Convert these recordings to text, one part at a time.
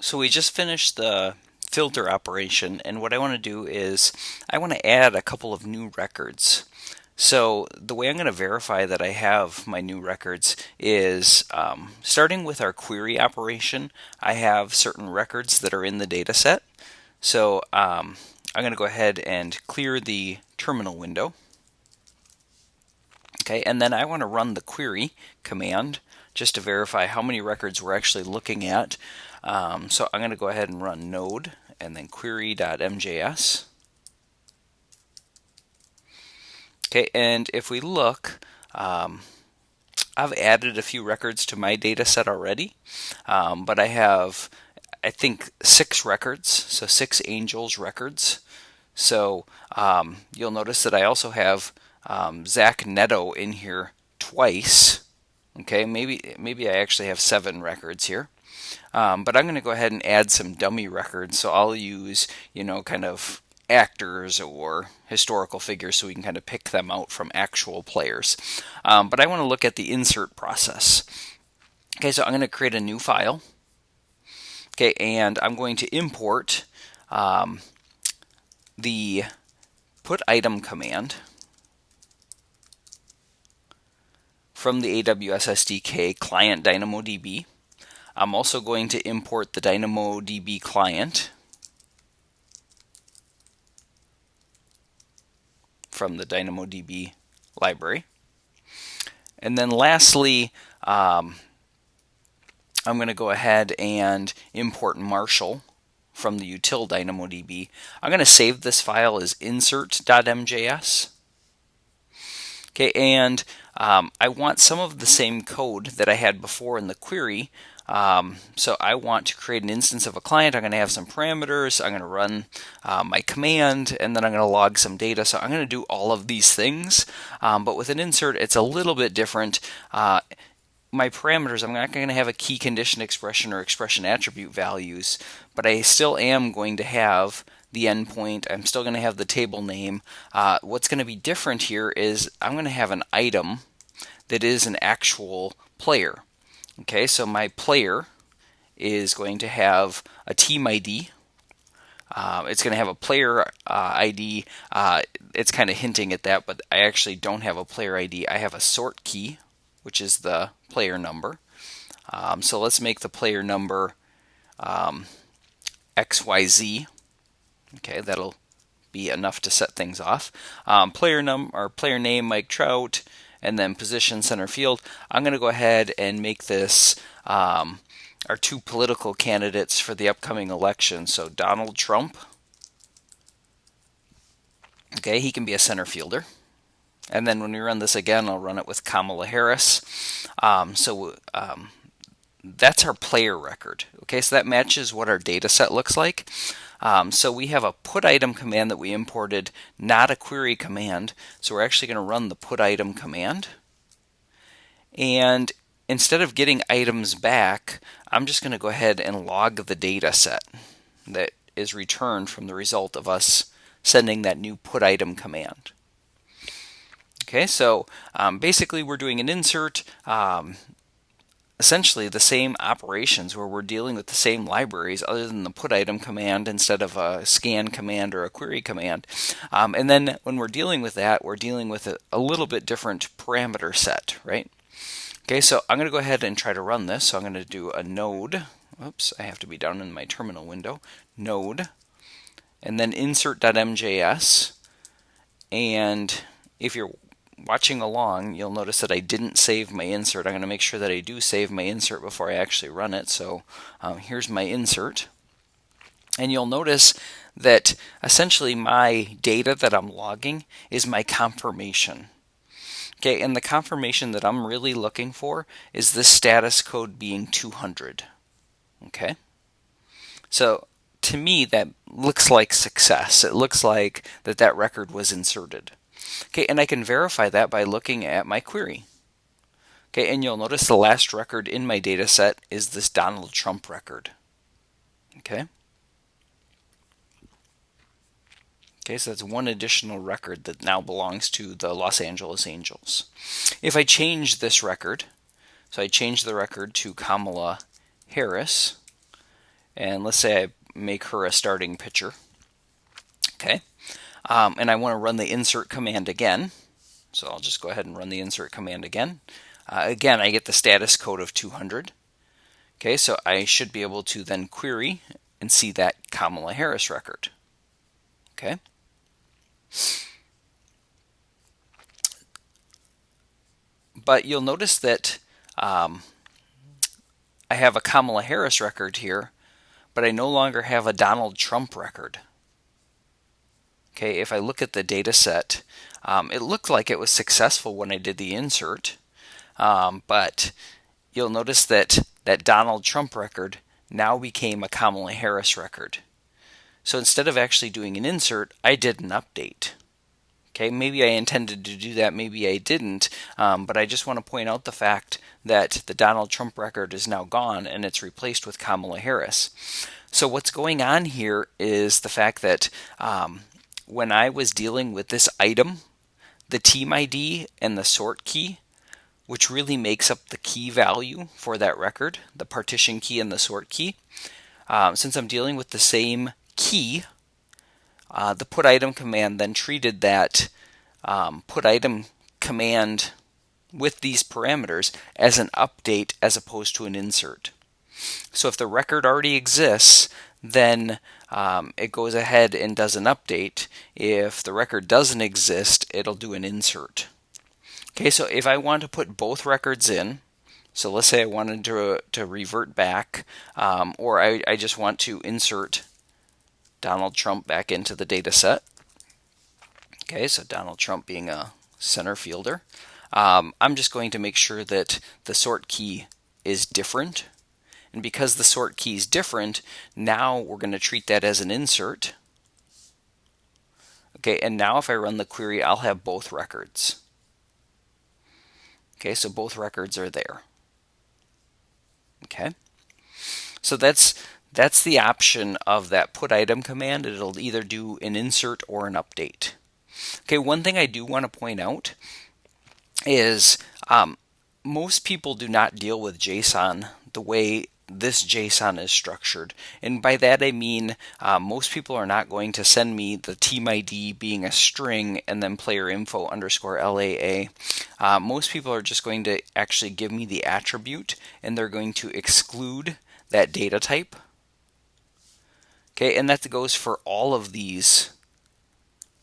So we just finished the filter operation, and what I want to do is I want to add a couple of new records. So the way I'm going to verify that I have my new records is starting with our query operation. I have certain records that are in the data set. So I'm going to go ahead and clear the terminal window. Okay, and then I want to run the query command just to verify how many records we're actually looking at. So I'm going to go ahead and run node and then query.mjs. Okay, and if we look, I've added a few records to my data set already, but I have, I think, 6 records, so 6 angels records. So you'll notice that I also have Zach Neto in here twice. Okay, maybe I actually have 7 records here. But I'm going to go ahead and add some dummy records. So I'll use, kind of actors or historical figures so we can kind of pick them out from actual players. But I want to look at the insert process. Okay, so I'm going to create a new file. Okay, and I'm going to import the put item command from the AWS SDK client DynamoDB. I'm also going to import the DynamoDB client from the DynamoDB library. And then lastly, I'm going to go ahead and import Marshall from the util DynamoDB. I'm going to save this file as insert.mjs. Okay, and I want some of the same code that I had before in the query. So I want to create an instance of a client. I'm going to have some parameters. I'm going to run my command, and then I'm going to log some data. So I'm going to do all of these things. But with an insert, it's a little bit different. My parameters, I'm not going to have a key condition expression or expression attribute values, but I still am going to have the endpoint. I'm still going to have the table name. What's going to be different here is I'm going to have an item that is an actual player. Okay, so my player is going to have a team ID. It's going to have a player ID. It's kind of hinting at that, but I actually don't have a player ID. I have a sort key, which is the player number. So let's make the player number XYZ. Okay, that'll be enough to set things off. Player name Mike Trout, and then position center field. I'm going to go ahead and make this our 2 political candidates for the upcoming election. So Donald Trump. Okay, he can be a center fielder. And then when we run this again, I'll run it with Kamala Harris. That's our player record. Okay, so that matches what our data set looks like. So we have a put item command that we imported, not a query command. So we're actually going to run the put item command. And instead of getting items back, I'm just going to go ahead and log the data set that is returned from the result of us sending that new put item command. Okay, so basically we're doing an insert. Essentially the same operations where we're dealing with the same libraries other than the put item command instead of a scan command or a query command. And then when we're dealing with that, we're dealing with a little bit different parameter set, right? Okay, so I'm going to go ahead and try to run this. So I'm going to do a node. Oops, I have to be down in my terminal window. Node, and then insert.mjs. And if you're watching along, you'll notice that I didn't save my insert. I'm going to make sure that I do save my insert before I actually run it. So here's my insert. And you'll notice that essentially my data that I'm logging is my confirmation. Okay, and the confirmation that I'm really looking for is this status code being 200. Okay, so to me that looks like success. It looks like that record was inserted. Okay, and I can verify that by looking at my query. Okay, and you'll notice the last record in my data set is this Donald Trump record. Okay. Okay, so that's one additional record that now belongs to the Los Angeles Angels. If I change this record, so I change the record to Kamala Harris, and let's say I make her a starting pitcher. Okay, and I want to run the insert command again. So I'll just go ahead and run the insert command again. Again, I get the status code of 200. Okay, so I should be able to then query and see that Kamala Harris record. Okay. But you'll notice that I have a Kamala Harris record here, but I no longer have a Donald Trump record. Okay, if I look at the data set, it looked like it was successful when I did the insert, but you'll notice that that Donald Trump record now became a Kamala Harris record. So instead of actually doing an insert, I did an update. Okay, maybe I intended to do that, maybe I didn't, but I just want to point out the fact that the Donald Trump record is now gone and it's replaced with Kamala Harris. So what's going on here is the fact that when I was dealing with this item, the team ID and the sort key, which really makes up the key value for that record, the partition key and the sort key, since I'm dealing with the same key, the put item command then treated that put item command with these parameters as an update as opposed to an insert. So if the record already exists, then it goes ahead and does an update. If the record doesn't exist, it'll do an insert. Okay, so if I want to put both records in, so let's say I wanted to revert back, or I just want to insert Donald Trump back into the data set. Okay, so Donald Trump being a center fielder. I'm just going to make sure that the sort key is different. And because the sort key is different, now we're going to treat that as an insert. Okay, and now if I run the query, I'll have both records. Okay, so both records are there. Okay, so that's the option of that put item command. It'll either do an insert or an update. Okay, one thing I do want to point out is most people do not deal with JSON the way this JSON is structured. And by that I mean most people are not going to send me the team ID being a string and then player info underscore LAA. Most people are just going to actually give me the attribute and they're going to exclude that data type. Okay, and that goes for all of these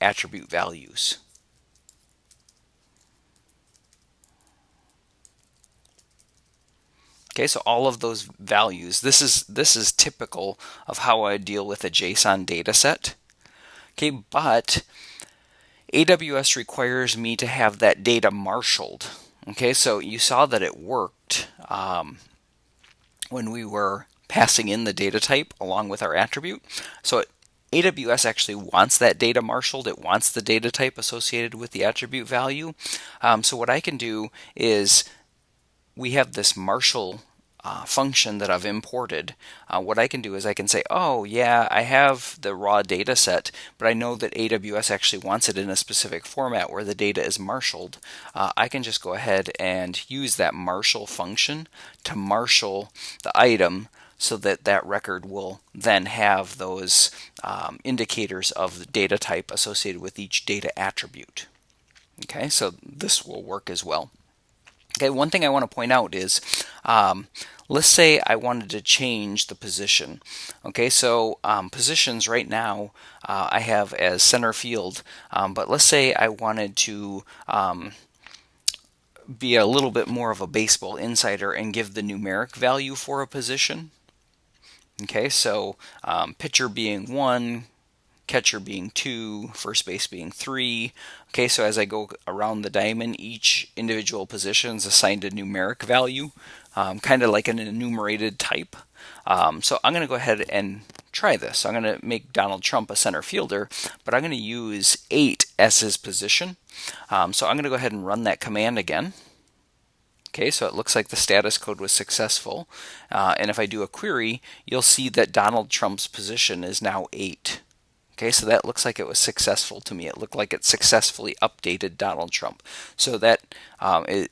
attribute values. Okay, so all of those values, this is typical of how I deal with a JSON data set. Okay, but AWS requires me to have that data marshaled. Okay, so you saw that it worked when we were passing in the data type along with our attribute. So AWS actually wants that data marshaled. It wants the data type associated with the attribute value. So what I can do is we have this marshal function that I've imported. What I can do is I can say, oh yeah, I have the raw data set, but I know that AWS actually wants it in a specific format where the data is marshaled. I can just go ahead and use that marshal function to marshal the item so that that record will then have those indicators of the data type associated with each data attribute. Okay, so this will work as well. Okay, one thing I want to point out is, let's say I wanted to change the position. Okay, so positions right now I have as center field, but let's say I wanted to be a little bit more of a baseball insider and give the numeric value for a position. Okay, so pitcher being 1, catcher being 2, first base being 3. Okay, so as I go around the diamond, each individual position is assigned a numeric value, kind of like an enumerated type. So I'm going to go ahead and try this. So I'm going to make Donald Trump a center fielder, but I'm going to use 8 as his position. So I'm going to go ahead and run that command again. Okay, so it looks like the status code was successful. And if I do a query, you'll see that Donald Trump's position is now 8. Okay, so that looks like it was successful to me. It looked like it successfully updated Donald Trump. So that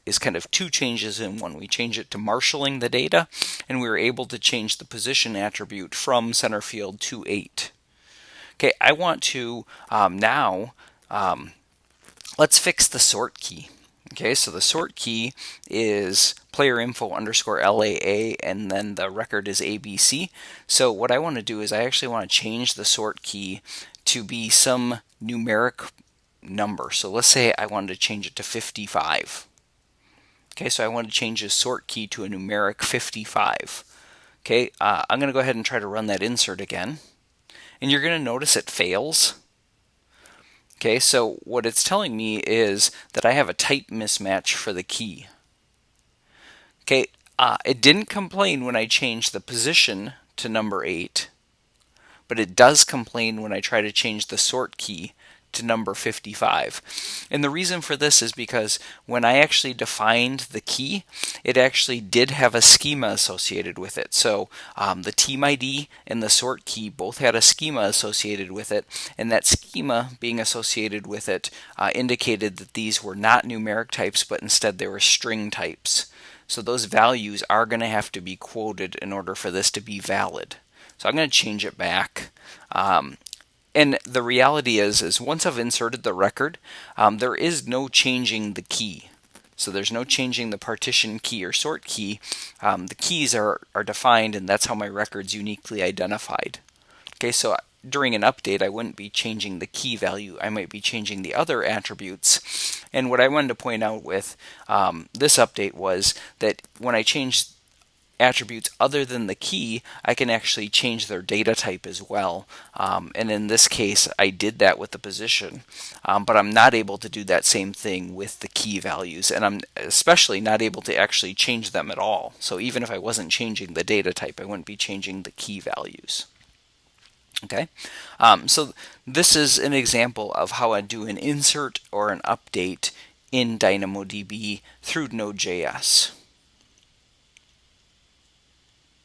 is kind of two changes in one. We change it to marshalling the data, and we were able to change the position attribute from center field to 8. Okay, I want to now, let's fix the sort key. Okay, so the sort key is player info underscore LAA, and then the record is ABC. So what I want to do is I actually want to change the sort key to be some numeric number. So let's say I wanted to change it to 55. Okay, so I want to change the sort key to a numeric 55. Okay, I'm going to go ahead and try to run that insert again. And you're going to notice it fails. Okay, so what it's telling me is that I have a type mismatch for the key. Okay, it didn't complain when I changed the position to number 8, but it does complain when I try to change the sort key to number 55. And the reason for this is because when I actually defined the key, it actually did have a schema associated with it. So the team ID and the sort key both had a schema associated with it, and that schema being associated with it indicated that these were not numeric types, but instead they were string types. So those values are going to have to be quoted in order for this to be valid. So I'm going to change it back. And the reality is once I've inserted the record, there is no changing the key. So there's no changing the partition key or sort key. The keys are defined, and that's how my record's uniquely identified. Okay, so during an update, I wouldn't be changing the key value. I might be changing the other attributes. And what I wanted to point out with this update was that when I changed attributes other than the key, I can actually change their data type as well. And in this case, I did that with the position, but I'm not able to do that same thing with the key values, and I'm especially not able to actually change them at all. So even if I wasn't changing the data type, I wouldn't be changing the key values. Okay, so this is an example of how I do an insert or an update in DynamoDB through NodeJS.